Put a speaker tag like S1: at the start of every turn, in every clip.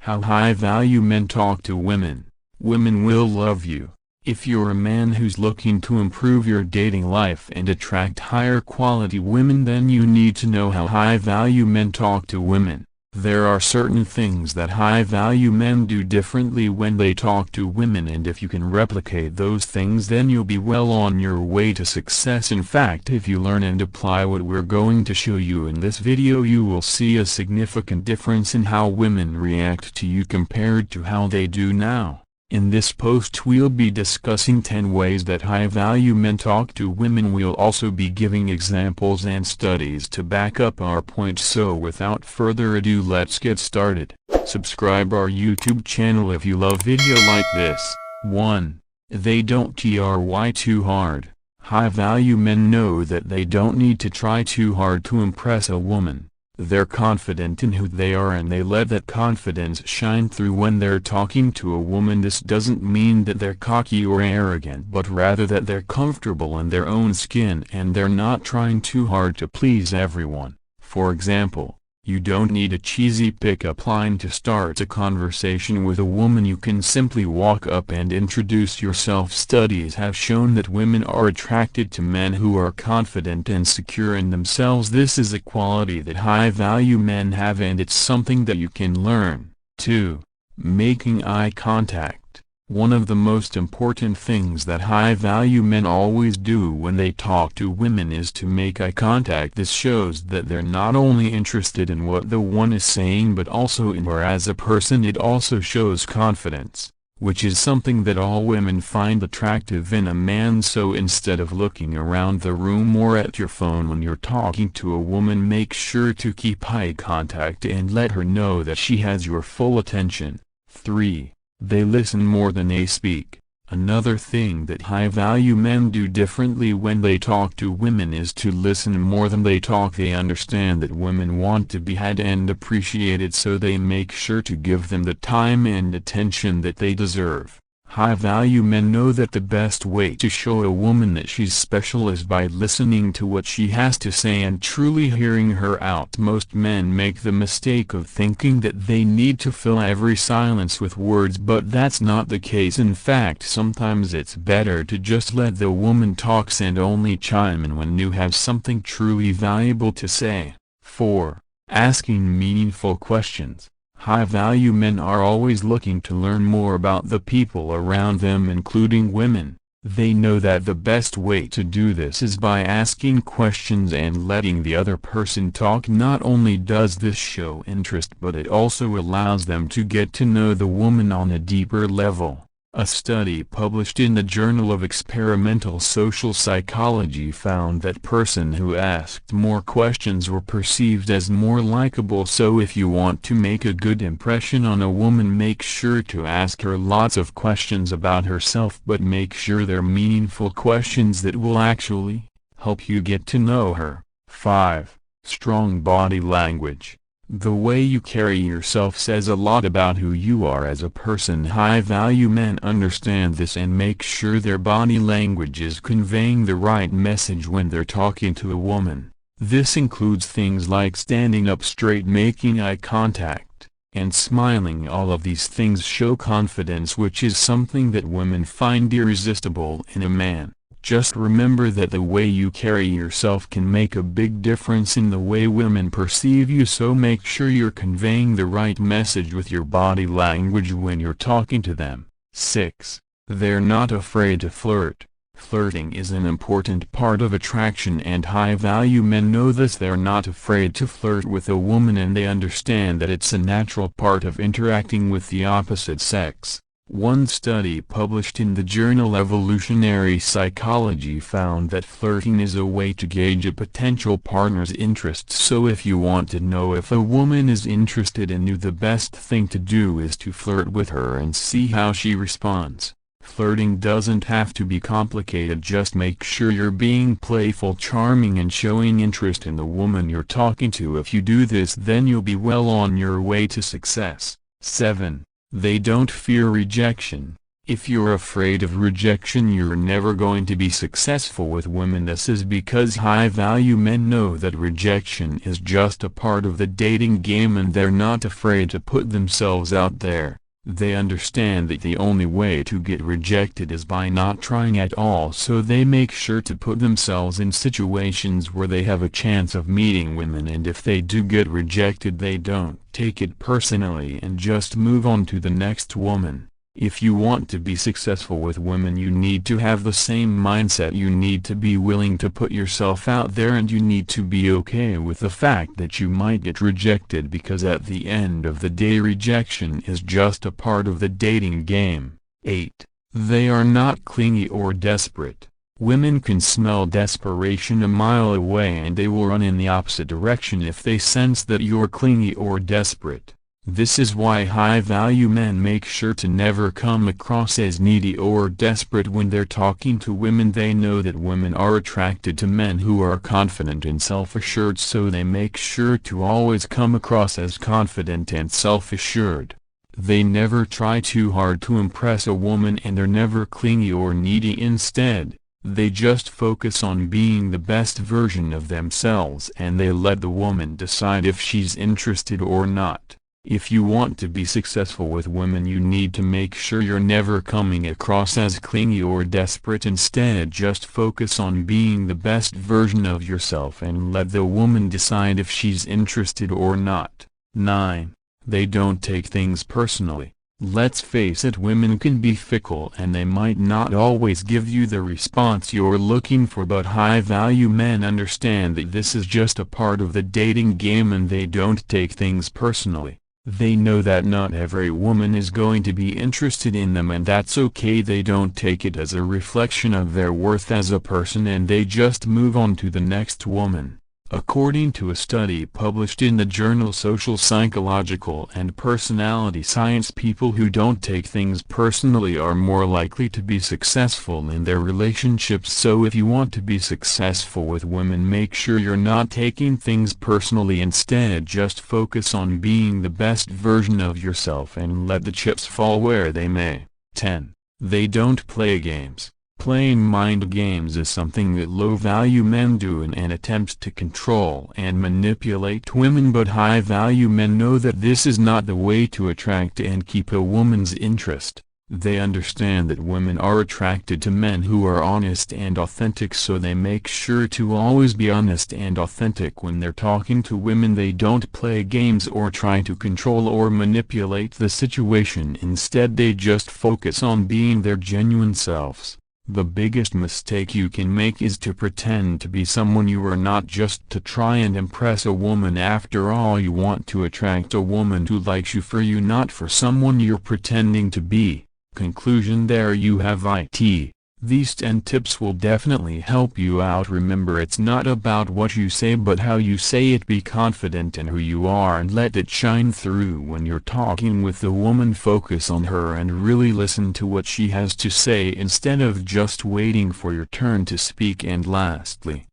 S1: How high-value men talk to women. Women will love you. If you're a man who's looking to improve your dating life and attract higher quality women, then you need to know how high-value men talk to women. There are certain things that high-value men do differently when they talk to women, and if you can replicate those things, then you'll be well on your way to success. In fact, if you learn and apply what we're going to show you in this video, you will see a significant difference in how women react to you compared to how they do now. In this post we'll be discussing 10 ways that high-value men talk to women. We'll also be giving examples and studies to back up our points. So without further ado, let's get started. Subscribe our YouTube channel if you love video like this. 1. They don't try too hard. High-value men know that they don't need to try too hard to impress a woman. They're confident in who they are, and they let that confidence shine through when they're talking to a woman. This doesn't mean that they're cocky or arrogant, but rather that they're comfortable in their own skin and they're not trying too hard to please everyone. For example, you don't need a cheesy pickup line to start a conversation with a woman. You can simply walk up and introduce yourself. Studies have shown that women are attracted to men who are confident and secure in themselves. This is a quality that high-value men have, and it's something that you can learn. 2. Making eye contact. One of the most important things that high-value men always do when they talk to women is to make eye contact. This shows that they're not only interested in what the one is saying but also in her as a person. It also shows confidence, which is something that all women find attractive in a man. So instead of looking around the room or at your phone when you're talking to a woman, make sure to keep eye contact and let her know that she has your full attention. 3. They listen more than they speak. Another thing that high-value men do differently when they talk to women is to listen more than they talk. They understand that women want to be had and appreciated, so they make sure to give them the time and attention that they deserve. High-value men know that the best way to show a woman that she's special is by listening to what she has to say and truly hearing her out. Most men make the mistake of thinking that they need to fill every silence with words, but that's not the case. In fact, sometimes it's better to just let the woman talk and only chime in when you have something truly valuable to say. 4. Asking meaningful questions. High-value men are always looking to learn more about the people around them, including women. They know that the best way to do this is by asking questions and letting the other person talk. Not only does this show interest, but it also allows them to get to know the woman on a deeper level. A study published in the Journal of Experimental Social Psychology found that person who asked more questions were perceived as more likable. So if you want to make a good impression on a woman, make sure to ask her lots of questions about herself, but make sure they're meaningful questions that will actually help you get to know her. 5. Strong body language. The way you carry yourself says a lot about who you are as a person. High-value men understand this and make sure their body language is conveying the right message when they're talking to a woman. This includes things like standing up straight, making eye contact, and smiling. All of these things show confidence, which is something that women find irresistible in a man. Just remember that the way you carry yourself can make a big difference in the way women perceive you, so make sure you're conveying the right message with your body language when you're talking to them. 6. They're not afraid to flirt. Flirting is an important part of attraction, and high-value men know this. They're not afraid to flirt with a woman, and they understand that it's a natural part of interacting with the opposite sex. One study published in the journal Evolutionary Psychology found that flirting is a way to gauge a potential partner's interests. So if you want to know if a woman is interested in you, the best thing to do is to flirt with her and see how she responds. Flirting doesn't have to be complicated, just make sure you're being playful, charming, and showing interest in the woman you're talking to. If you do this, then you'll be well on your way to success. 7. They don't fear rejection. If you're afraid of rejection, you're never going to be successful with women. This is because high-value men know that rejection is just a part of the dating game and they're not afraid to put themselves out there. They understand that the only way to get rejected is by not trying at all, so they make sure to put themselves in situations where they have a chance of meeting women, and if they do get rejected they don't take it personally and just move on to the next woman. If you want to be successful with women, you need to have the same mindset. You need to be willing to put yourself out there, and you need to be okay with the fact that you might get rejected, because at the end of the day rejection is just a part of the dating game. 8. They are not clingy or desperate. Women can smell desperation a mile away and they will run in the opposite direction if they sense that you're clingy or desperate. This is why high-value men make sure to never come across as needy or desperate when they're talking to women. They know that women are attracted to men who are confident and self-assured, so they make sure to always come across as confident and self-assured. They never try too hard to impress a woman, and they're never clingy or needy. Instead, they just focus on being the best version of themselves, and they let the woman decide if she's interested or not. If you want to be successful with women, you need to make sure you're never coming across as clingy or desperate. Instead, just focus on being the best version of yourself and let the woman decide if she's interested or not. 9. They don't take things personally. Let's face it, women can be fickle and they might not always give you the response you're looking for, but high-value men understand that this is just a part of the dating game and they don't take things personally. They know that not every woman is going to be interested in them, and that's okay. They don't take it as a reflection of their worth as a person, and they just move on to the next woman. According to a study published in the journal Social Psychological and Personality Science, people who don't take things personally are more likely to be successful in their relationships. So if you want to be successful with women, make sure you're not taking things personally. Instead, just focus on being the best version of yourself and let the chips fall where they may. 10. They don't play games. Playing mind games is something that low-value men do in an attempt to control and manipulate women, but high-value men know that this is not the way to attract and keep a woman's interest. They understand that women are attracted to men who are honest and authentic, so they make sure to always be honest and authentic when they're talking to women. They don't play games or try to control or manipulate the situation. Instead, they just focus on being their genuine selves. The biggest mistake you can make is to pretend to be someone you are not just to try and impress a woman. After all, you want to attract a woman who likes you for you, not for someone you're pretending to be. Conclusion: there you have it. These 10 tips will definitely help you out. Remember, it's not about what you say but how you say it. Be confident in who you are and let it shine through when you're talking with the woman. Focus on her and really listen to what she has to say instead of just waiting for your turn to speak. And lastly,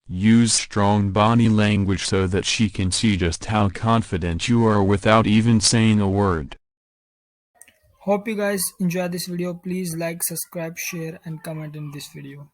S1: use strong body language so that she can see just how confident you are without even saying a word.
S2: Hope you guys enjoy this video. Please like, subscribe, share and comment in this video.